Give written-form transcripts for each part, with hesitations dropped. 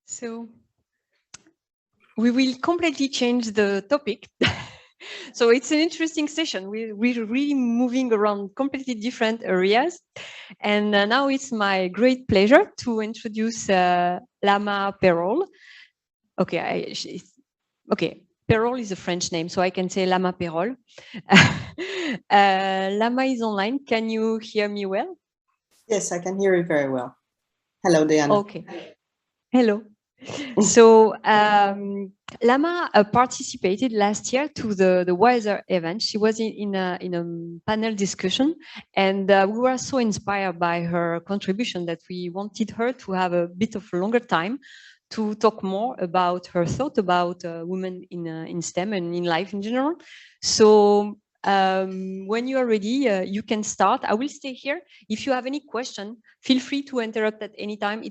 So we will completely change the topic. So it's an interesting session. We're really moving around completely different areas. And now it's my great pleasure to introduce Lama Peyroles. Okay, Peyroles is a French name, so I can say Lama Peyroles. Lama is online. Can you hear me well? Yes, I can hear you very well. Hello, Diana. Okay. Hello. So Lama participated last year to the Wiser event. She was in a panel discussion, and we were so inspired by her contribution that we wanted her to have a bit of longer time to talk more about her thought about women in STEM and in life in general. So when you are ready, you can start. I will stay here. If you have any question, feel free to interrupt at any time.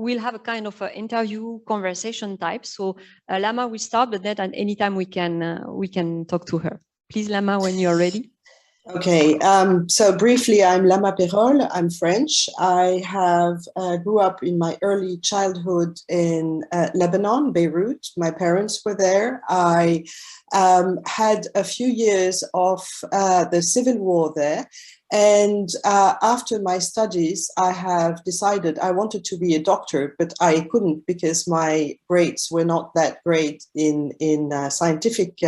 We'll have a kind of interview conversation type. So Lama will start, but then at any time we can talk to her. Please, Lama, when you're ready. Okay, so briefly, I'm Lama Peyroles. I'm French. I have grew up in my early childhood in Lebanon, Beirut. My parents were there. I had a few years of the civil war there. And after my studies, I have decided I wanted to be a doctor, but I couldn't because my grades were not that great in scientific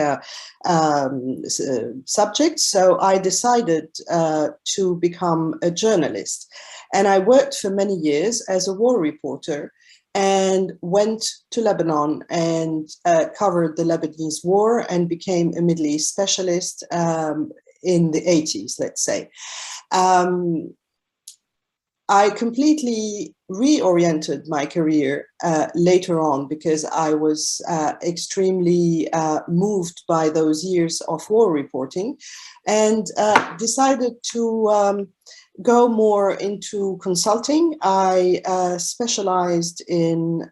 subjects. So I decided to become a journalist. And I worked for many years as a war reporter and went to Lebanon and covered the Lebanese war and became a Middle East specialist in the 80s, let's say. I completely reoriented my career later on because I was extremely moved by those years of war reporting and decided to go more into consulting. I specialized in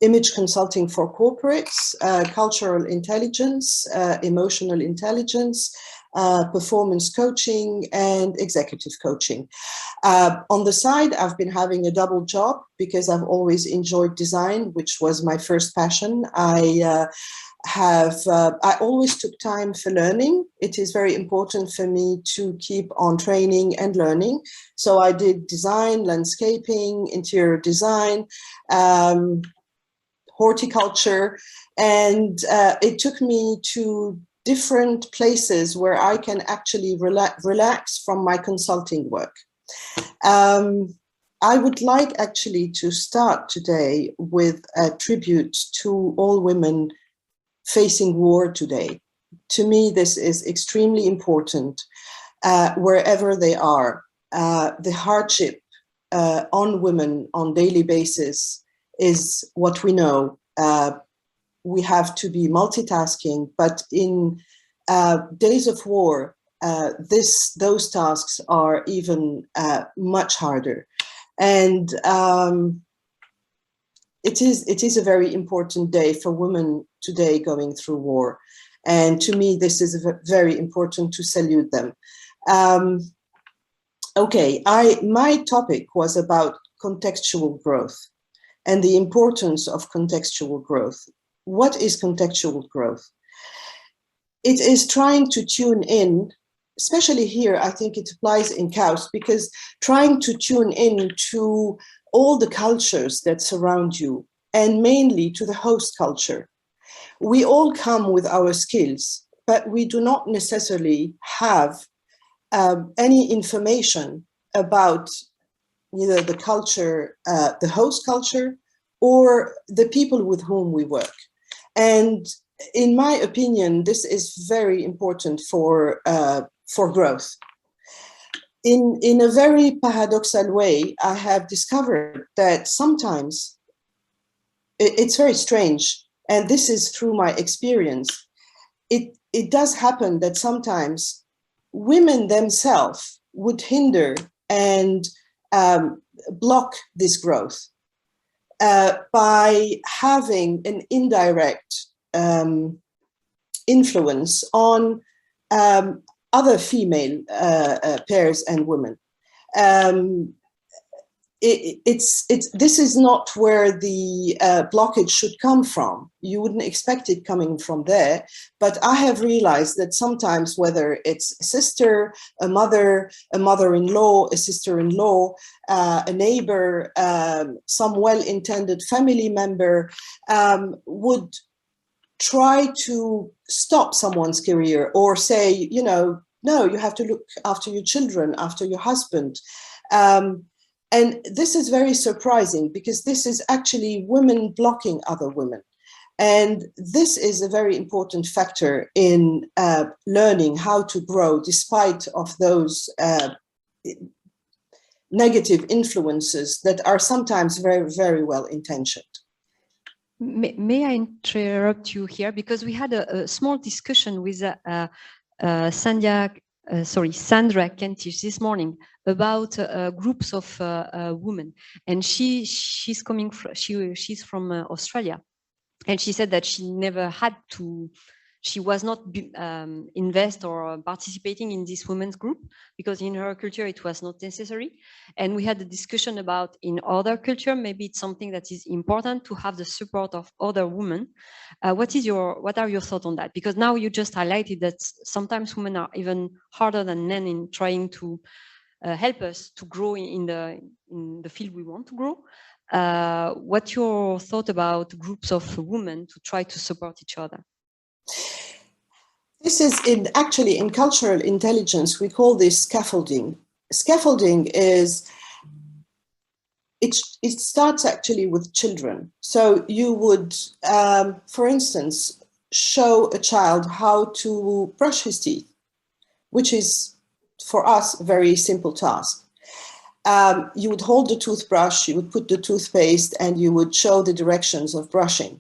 image consulting for corporates, cultural intelligence, emotional intelligence, performance coaching, and executive coaching. On the side, I've been having a double job because I've always enjoyed design, which was my first passion. I always took time for learning. It is very important for me to keep on training and learning. So I did design, landscaping, interior design, horticulture, and it took me to different places where I can actually relax from my consulting work. I would like actually to start today with a tribute to all women facing war today. To me, this is extremely important wherever they are. The hardship on women on daily basis is what we know. We have to be multitasking, but in days of war, those tasks are even much harder. And it is a very important day for women today going through war. And to me, this is very important to salute them. Okay, my topic was about contextual growth and the importance of contextual growth. What is contextual growth? It is trying to tune in, especially here, I think it applies in KAUST, because trying to tune in to all the cultures that surround you, and mainly to the host culture. We all come with our skills, but we do not necessarily have any information about either the culture, the host culture, or the people with whom we work. And in my opinion, this is very important for growth. In a very paradoxal way, I have discovered that sometimes it's very strange, and this is through my experience. It does happen that sometimes women themselves would hinder and block this growth by having an indirect influence on other female pairs and women. this is not where the blockage should come from. You wouldn't expect it coming from there, but I have realized that sometimes, whether it's a sister, a mother-in-law, a sister-in-law, a neighbor, some well-intended family member would try to stop someone's career or say, you know, no, you have to look after your children, after your husband. And this is very surprising, because this is actually women blocking other women. And this is a very important factor in learning how to grow despite of those negative influences that are sometimes very, very well intentioned. May I interrupt you here? Because we had a small discussion with Sandra Kentish this morning about groups of women, and she's from Australia, and she said that she never had to. She was not invest or participating in this women's group because in her culture it was not necessary. And we had a discussion about in other culture, maybe it's something that is important to have the support of other women. What are your thoughts on that? Because now you just highlighted that sometimes women are even harder than men in trying to help us to grow in the field we want to grow. What's your thought about groups of women to try to support each other? This is actually in cultural intelligence, we call this scaffolding. Scaffolding is, it starts actually with children. So you would, for instance, show a child how to brush his teeth, which is for us a very simple task. You would hold the toothbrush, you would put the toothpaste, and you would show the directions of brushing.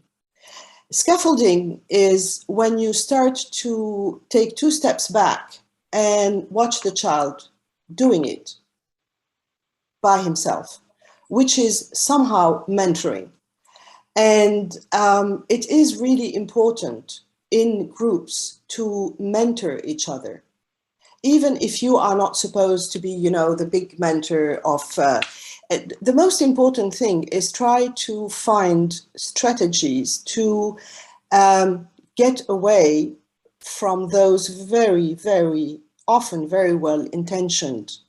Scaffolding is when you start to take 2 steps back and watch the child doing it by himself, which is somehow mentoring. And it is really important in groups to mentor each other. Even if you are not supposed to be, you know, the big mentor of the most important thing is try to find strategies to get away from those very, very often very well-intentioned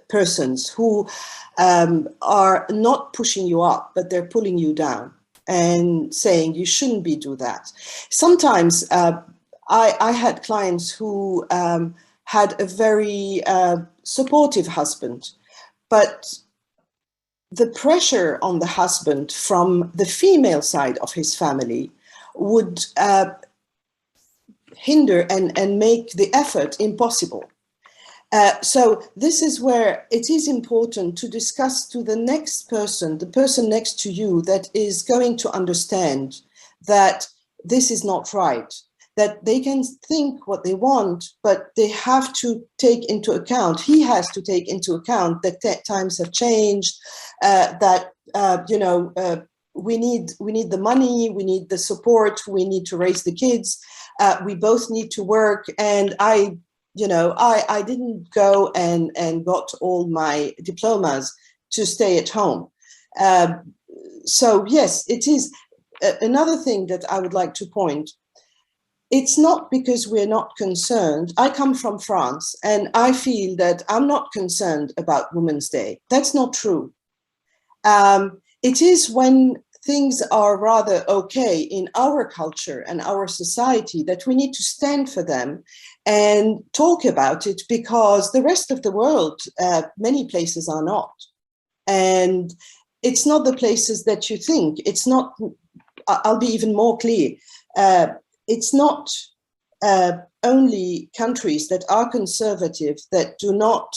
persons who are not pushing you up, but they're pulling you down and saying you shouldn't be do that. Sometimes I had clients who had a very supportive husband, but the pressure on the husband from the female side of his family would hinder and make the effort impossible. So this is where it is important to discuss to the next person, the person next to you, that is going to understand that this is not right, that they can think what they want, but they have to take into account, he has to take into account that times have changed, that, you know, we need the money, we need the support, we need to raise the kids, we both need to work, and I didn't go and got all my diplomas to stay at home. So yes, it is another thing that I would like to point. It's not because we're not concerned. I come from France and I feel that I'm not concerned about Women's Day. That's not true. It is when things are rather okay in our culture and our society that we need to stand for them and talk about it, because the rest of the world, many places are not. And it's not the places that you think. It's not, I'll be even more clear. It's not only countries that are conservative that do not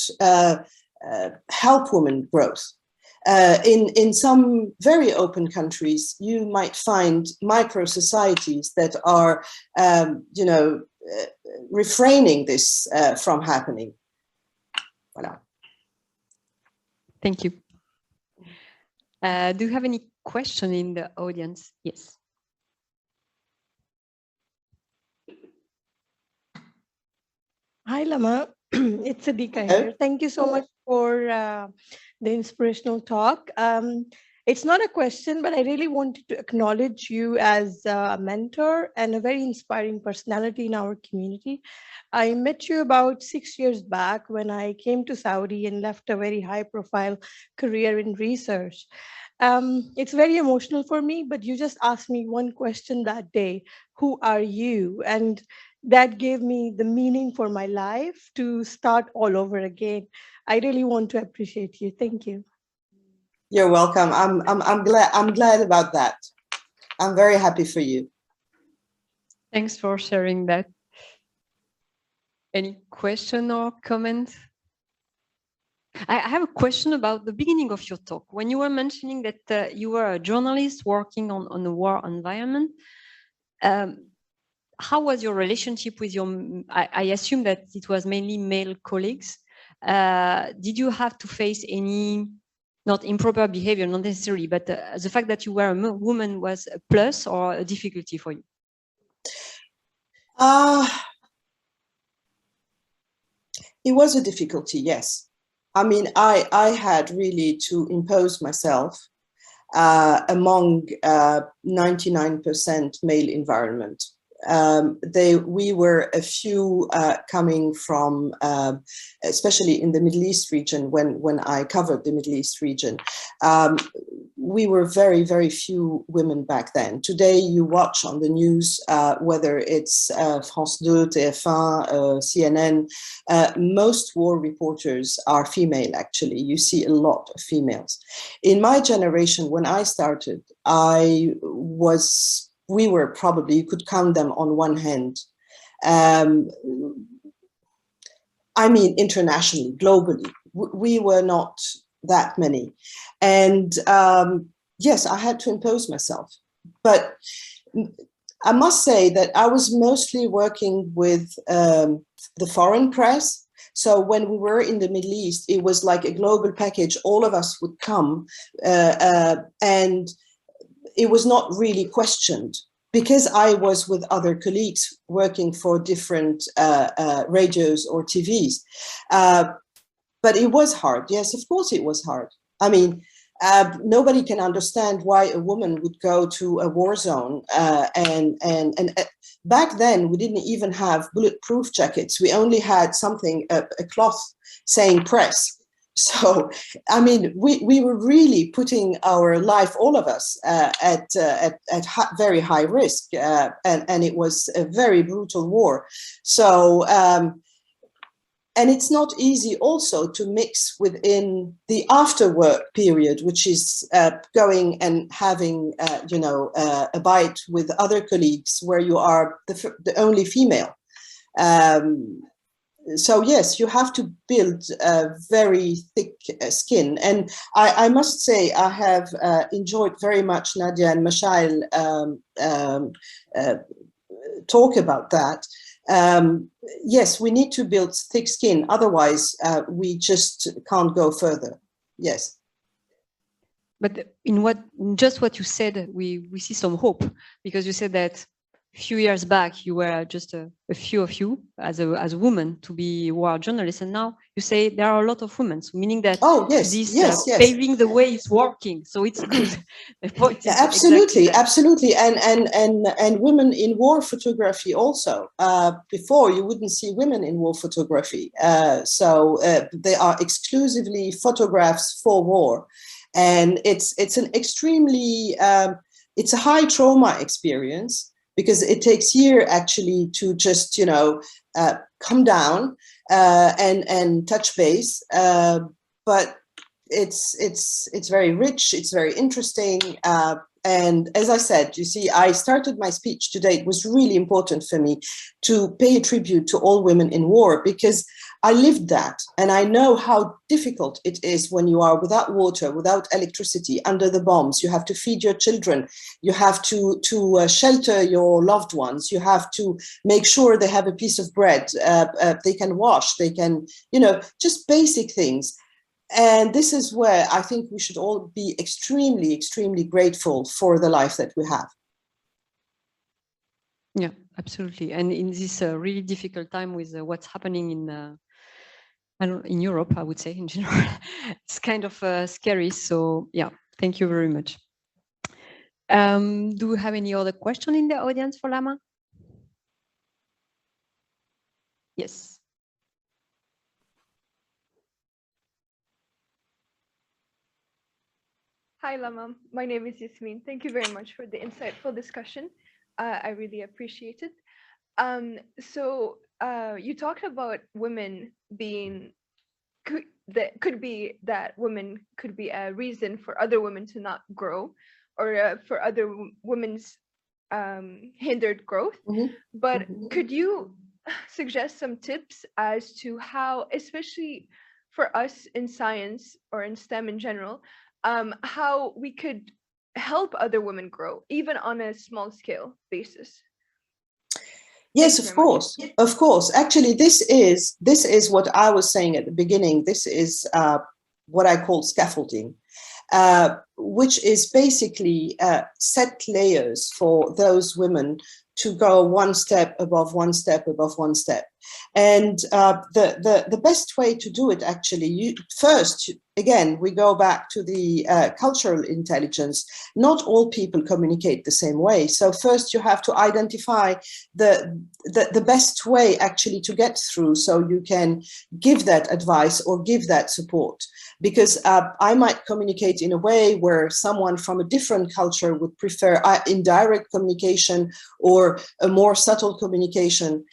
help women growth. In some very open countries, you might find micro-societies that are, refraining this from happening. Voilà. Thank you. Do you have any question in the audience? Yes. Hi, Lama. It's Adika here. Thank you so much for the inspirational talk. It's not a question, but I really wanted to acknowledge you as a mentor and a very inspiring personality in our community. I met you about 6 years back when I came to Saudi and left a very high profile career in research. It's very emotional for me, but you just asked me one question that day: who are you? And that gave me the meaning for my life to start all over again. I really want to appreciate you. Thank you. You're welcome. I'm glad about that. I'm very happy for you. Thanks for sharing that. Any question or comment? I have a question about the beginning of your talk. When you were mentioning that you were a journalist working on a war environment, how was your relationship with your, I assume that it was mainly male colleagues. Did you have to face any, not improper behavior, not necessarily, but the fact that you were a woman was a plus or a difficulty for you? It was a difficulty, yes. I mean, I had really to impose myself among 99% male environment. We were a few coming from, especially in the Middle East region, when I covered the Middle East region. We were very, very few women back then. Today, you watch on the news, whether it's France 2, TF1, CNN, most war reporters are female, actually. You see a lot of females. In my generation, when I started, we were probably, you could count them on one hand. I mean, internationally, globally, we were not that many. And yes, I had to impose myself. But I must say that I was mostly working with the foreign press. So when we were in the Middle East, it was like a global package. All of us would come and it was not really questioned, because I was with other colleagues working for different radios or TVs. But it was hard. Yes, of course it was hard. I mean, nobody can understand why a woman would go to a war zone. And back then, we didn't even have bulletproof jackets. We only had something, a cloth saying Presse. So, I mean, we were really putting our life, all of us, at very high risk, and it was a very brutal war. So, and it's not easy also to mix within the after work period, which is going and having, a bite with other colleagues where you are the only female. So yes, you have to build a very thick skin. And I must say, I have enjoyed very much Nadia and Mishael talk about that. Yes, we need to build thick skin. Otherwise, we just can't go further. Yes. But in just what you said, we see some hope, because you said that a few years back you were just a few of you as a woman to be war journalists, and now you say there are a lot of women, so meaning that yes. paving the way is working, so it's good. The point is absolutely, exactly and women in war photography also. Before, you wouldn't see women in war photography, so they are exclusively photographs for war, and it's an extremely it's a high trauma experience, because it takes years actually to just, come down and touch base. But it's very rich, it's very interesting. And as I said, you see, I started my speech today. It was really important for me to pay a tribute to all women in war, because I lived that. And I know how difficult it is when you are without water, without electricity, under the bombs. You have to feed your children. You have to shelter your loved ones. You have to make sure they have a piece of bread. They can wash. They can, just basic things. And this is where I think we should all be extremely, extremely grateful for the life that we have. Yeah, absolutely. And in this really difficult time with what's happening in Europe, I would say in general, it's kind of scary. So yeah, thank you very much. Do we have any other question in the audience for Lama? Yes. Hi, Lama. My name is Yasmin. Thank you very much for the insightful discussion. I really appreciate it. So you talked about women being could be that women could be a reason for other women to not grow, or for other women's hindered growth. But could you suggest some tips as to how, especially for us in science or in STEM in general, how we could help other women grow, even on a small scale basis? Yes, of course, of course. Actually, this is what I was saying at the beginning. This is what I call scaffolding, which is basically set layers for those women to go one step above one step above one step. And the best way to do it, actually, first, again, we go back to the cultural intelligence. Not all people communicate the same way. So first you have to identify the best way actually to get through, so you can give that advice or give that support. Because I might communicate in a way where someone from a different culture would prefer indirect communication or a more subtle communication.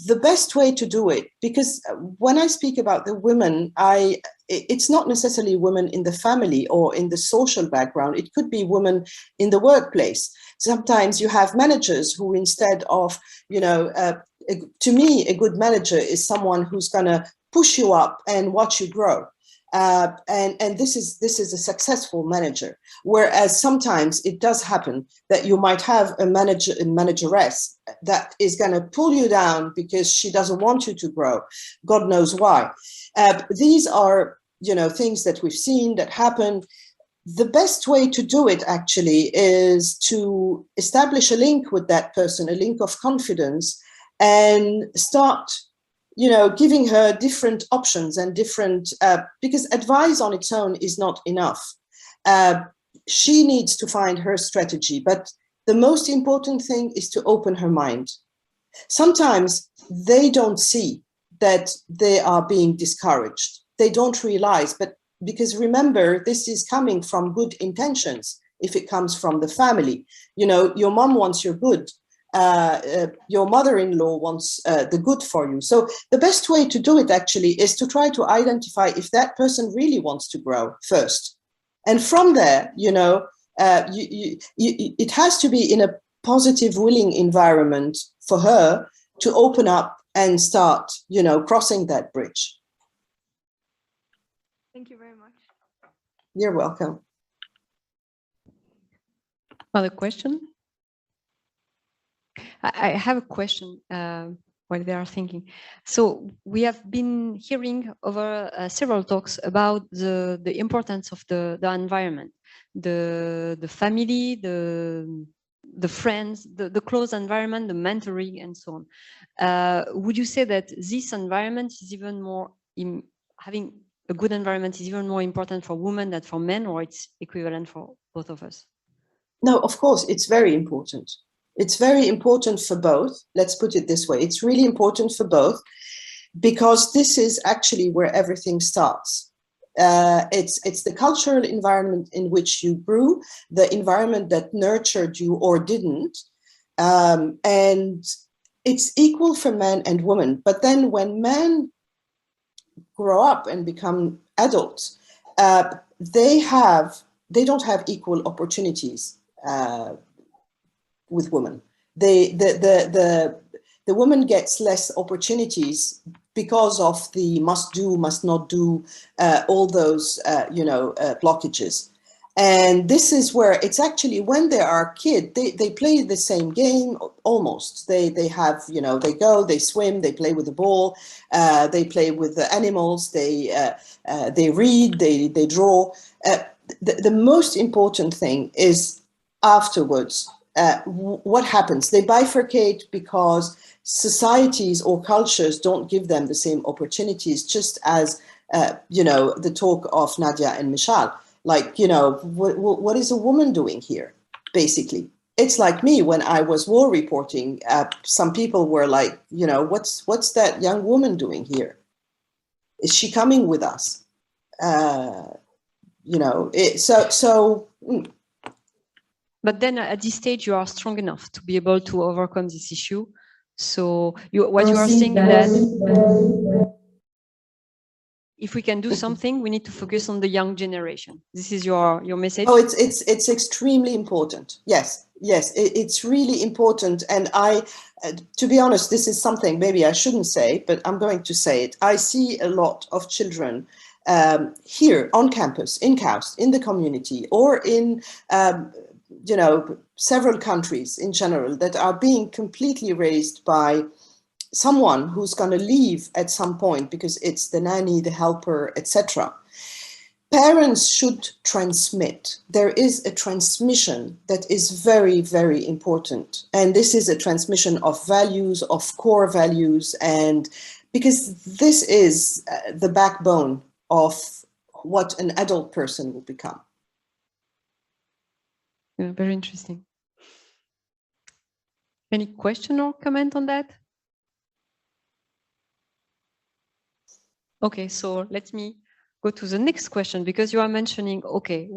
The best way to do it, because when I speak about the women, it's not necessarily women in the family or in the social background. It could be women in the workplace. Sometimes you have managers who, instead of, to me, a good manager is someone who's going to push you up and watch you grow. And this is a successful manager. Whereas sometimes it does happen that you might have a manageress that is going to pull you down because she doesn't want you to grow. God knows why. These are, things that we've seen that happen. The best way to do it actually is to establish a link with that person, a link of confidence, and start giving her different options and different, because advice on its own is not enough. She needs to find her strategy, but the most important thing is to open her mind. Sometimes they don't see that they are being discouraged. They don't realize, but because remember, this is coming from good intentions. If it comes from the family, your mom wants your good. Your mother-in-law wants the good for you. So the best way to do it actually is to try to identify if that person really wants to grow first. And from there, it has to be in a positive, willing environment for her to open up and start, crossing that bridge. Thank you very much. You're welcome. Other question? I have a question while they are thinking. So we have been hearing over several talks about the importance of the environment, the family, the friends, the close environment, the mentoring, and so on. Would you say that this environment is even more, having a good environment is even more important for women than for men, or it's equivalent for both of us? No, of course, it's very important. It's very important for both. Let's put it this way. It's really important for both, because this is actually where everything starts. It's the cultural environment in which you grew, the environment that nurtured you or didn't. And it's equal for men and women. But then when men grow up and become adults, they don't have equal opportunities with women. The woman gets less opportunities because of the must do, must not do, all those blockages. And this is where it's actually, when they are a kid, they play the same game almost. They have, they go, they swim, they play with the ball, they play with the animals, they read, they draw. The most important thing is afterwards, what happens? They bifurcate because societies or cultures don't give them the same opportunities, just as, you know, the talk of Nadia and Michal. Like, you know, what is a woman doing here, basically? It's like me when I was war reporting. Some people were like, you know, what's that young woman doing here? Is she coming with us? You know, But then at this stage, you are strong enough to be able to overcome this issue. So what you are saying that if we can do something, we need to focus on the young generation. This is your message? Oh, it's extremely important. Yes, it's really important. And I, to be honest, this is something maybe I shouldn't say, but I'm going to say it. I see a lot of children here on campus, in KAUST, in the community, or in, you know, several countries in general that are being completely raised by someone who's going to leave at some point because it's the nanny, the helper, etc. Parents should transmit. There is a transmission that is very, very important. And this is a transmission of values, of core values, and because this is the backbone of what an adult person will become. Yeah, very interesting. Any question or comment on that? Okay, so let me go to the next question, because you are mentioning, okay,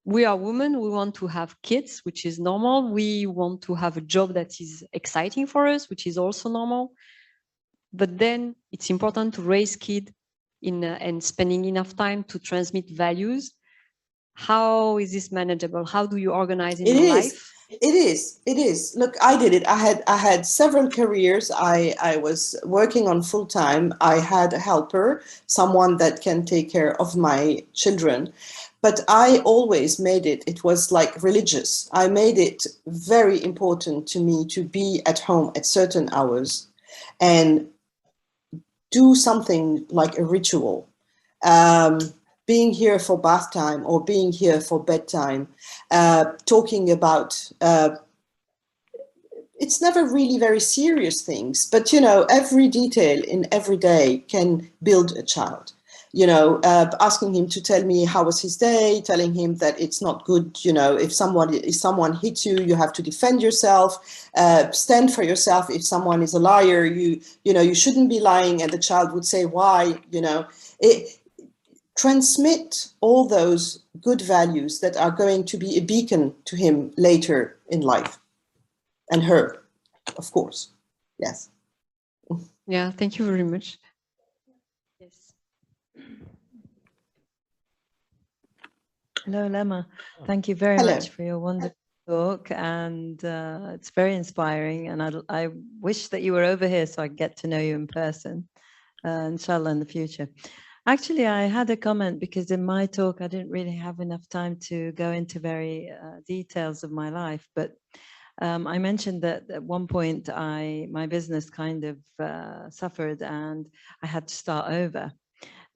we are women, we want to have kids, which is normal. We want to have a job that is exciting for us, which is also normal. But then it's important to raise kids and spending enough time to transmit values. How is this manageable? How do you organize in your life? It is. Look, I did it. I had several careers. I was working on full time. I had a helper, someone that can take care of my children. But I always made it. It was like religious. I made it very important to me to be at home at certain hours and do something like a ritual. Being here for bath time or being here for bedtime, talking about, it's never really very serious things, but, you know, every detail in every day can build a child. You know, asking him to tell me how was his day, telling him that it's not good, you know, if someone hits you, you have to defend yourself, stand for yourself. If someone is a liar, you know, you shouldn't be lying, and the child would say why, you know. Transmit all those good values that are going to be a beacon to him later in life, and her, of course. Yes. Yeah, thank you very much. Yes. Hello, Lama. Thank you very much for your wonderful talk, and it's very inspiring. And I wish that you were over here so I get to know you in person, inshallah, in the future. Actually, I had a comment because in my talk, I didn't really have enough time to go into very details of my life. But I mentioned that at one point, my business kind of suffered and I had to start over.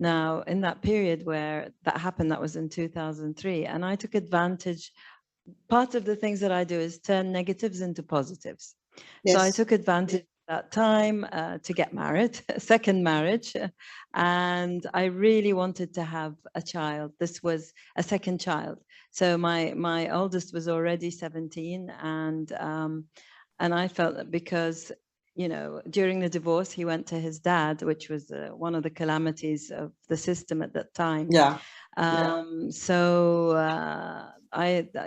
Now, in that period where that happened, that was in 2003, and I took advantage. Part of the things that I do is turn negatives into positives. Yes. So I took advantage that time to get married, a second marriage, and I really wanted to have a child. This was a second child. So my oldest was already 17, and I felt that because, you know, during the divorce, he went to his dad, which was one of the calamities of the system at that time. Yeah.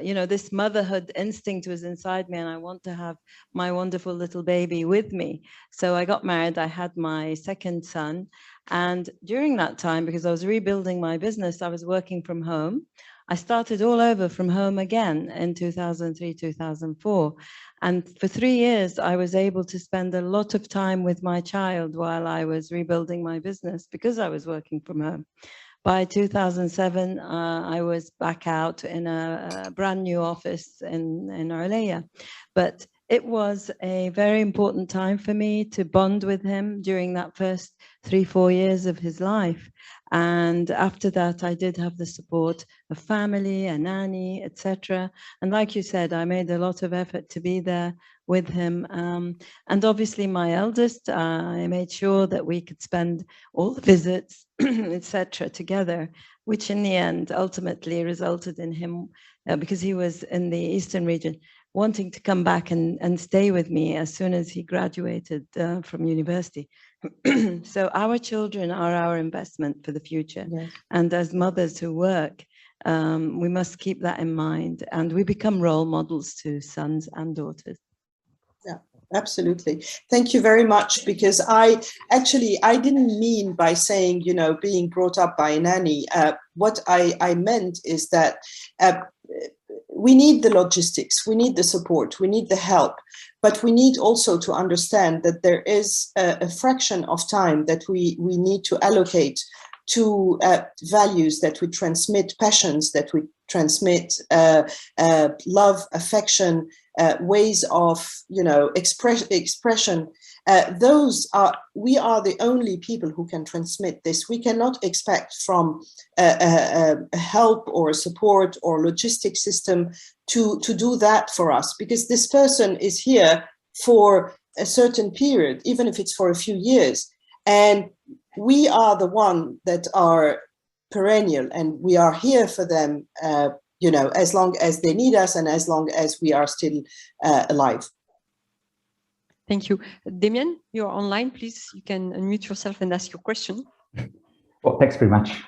You know, this motherhood instinct was inside me, and I want to have my wonderful little baby with me. So I got married. I had my second son. And during that time, because I was rebuilding my business, I was working from home. I started all over from home again in 2003, 2004. And for 3 years, I was able to spend a lot of time with my child while I was rebuilding my business because I was working from home. By 2007, I was back out in a brand new office in Arleia. But it was a very important time for me to bond with him during that first 3-4 years of his life. And after that, I did have the support of family, a nanny, etc. And like you said, I made a lot of effort to be there with him. And obviously my eldest, I made sure that we could spend all the visits, etc. together, which in the end ultimately resulted in him, because he was in the Eastern region, wanting to come back and stay with me as soon as he graduated from university. So our children are our investment for the future. Yes. And as mothers who work, we must keep that in mind, and we become role models to sons and daughters. Yeah, absolutely. Thank you very much, because I didn't mean by saying, you know, being brought up by a nanny. What I meant is that we need the logistics, we need the support, we need the help, but we need also to understand that there is a fraction of time that we need to allocate to values that we transmit, passions that we transmit, love, affection, ways of, you know, expression. We are the only people who can transmit this. We cannot expect from a help or support or logistic system to do that for us, because this person is here for a certain period, even if it's for a few years. And we are the one that are perennial, and we are here for them, you know, as long as they need us and as long as we are still alive. Thank you. Damien, you're online. Please, you can unmute yourself and ask your question. Well, thanks very much.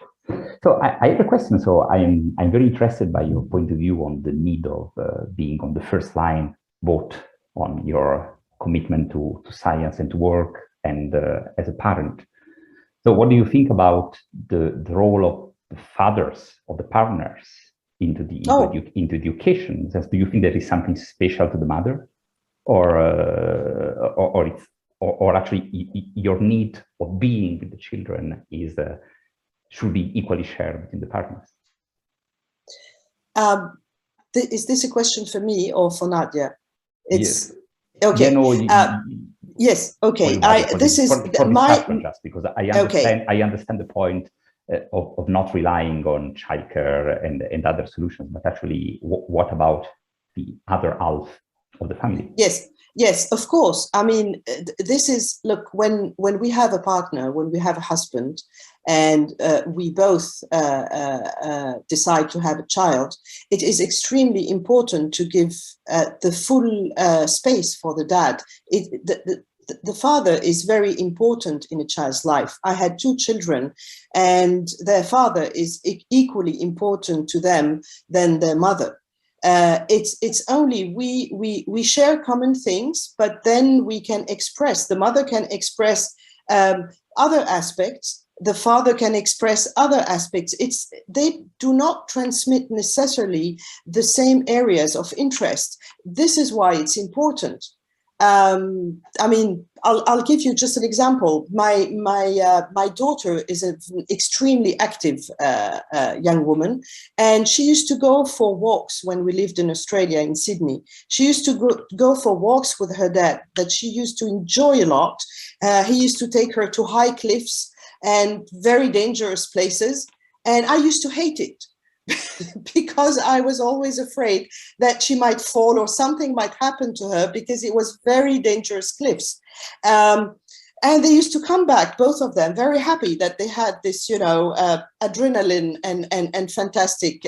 So I have a question. So I'm very interested by your point of view on the need of being on the first line, both on your commitment to science and to work, and as a parent. So what do you think about the role of the fathers, of the partners into the education? Do you think there is something special to the mother, or actually your need of being with the children should be equally shared between the partners? Is this a question for me or for Nadia? Yes. Okay. Yeah, yes. Okay. This is just because I understand the point of not relying on childcare and other solutions, but actually, what about the other half of the family? Yes, of course. I mean, this is, look, when we have a partner, when we have a husband, and we both decide to have a child, it is extremely important to give the full space for the dad. The father is very important in a child's life. I had 2 children, and their father is equally important to them than their mother. It's only we share common things, but then we can express. The mother can express other aspects. The father can express other aspects. They do not transmit necessarily the same areas of interest. This is why it's important. I mean, I'll give you just an example. My daughter is an extremely active young woman, and she used to go for walks when we lived in Australia, in Sydney. She used to go for walks with her dad that she used to enjoy a lot. He used to take her to high cliffs and very dangerous places, and I used to hate it. Because I was always afraid that she might fall or something might happen to her, because it was very dangerous cliffs. And they used to come back, both of them, very happy that they had this, you know, adrenaline and fantastic,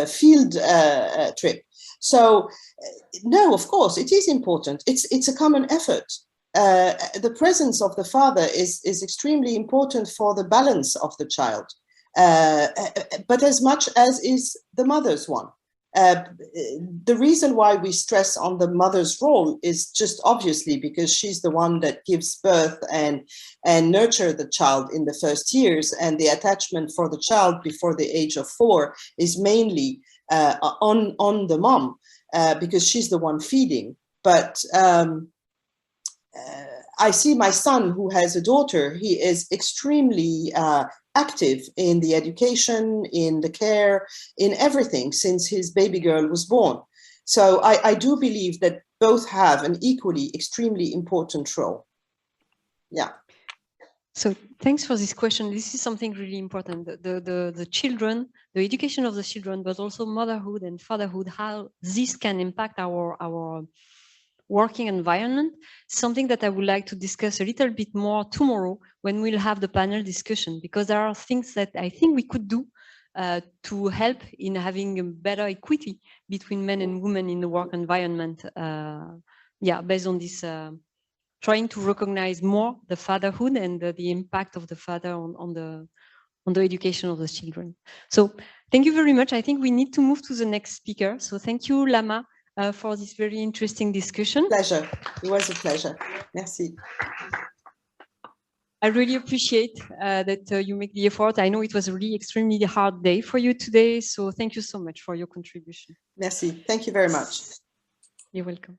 field trip. So, no, of course, it is important. It's a common effort. The presence of the father is extremely important for the balance of the child. But as much as is the mother's one. The reason why we stress on the mother's role is just obviously because she's the one that gives birth and nurture the child in the first years, and the attachment for the child before the age of 4 is mainly on the mom, because she's the one feeding. But I see my son, who has a daughter. He is extremely active in the education, in the care, in everything since his baby girl was born. So I do believe that both have an equally extremely important role. Yeah. So thanks for this question. This is something really important. The children, the education of the children, but also motherhood and fatherhood, how this can impact our working environment, something that I would like to discuss a little bit more tomorrow when we'll have the panel discussion, because there are things that I think we could do to help in having a better equity between men and women in the work environment. Based on this, trying to recognize more the fatherhood and the impact of the father on the education of the children. So thank you very much. I think we need to move to the next speaker. So thank you, Lama, for this very interesting discussion. Pleasure. It was a pleasure. Merci. I really appreciate that you make the effort. I know it was a really extremely hard day for you today. So thank you so much for your contribution. Merci. Thank you very much. You're welcome.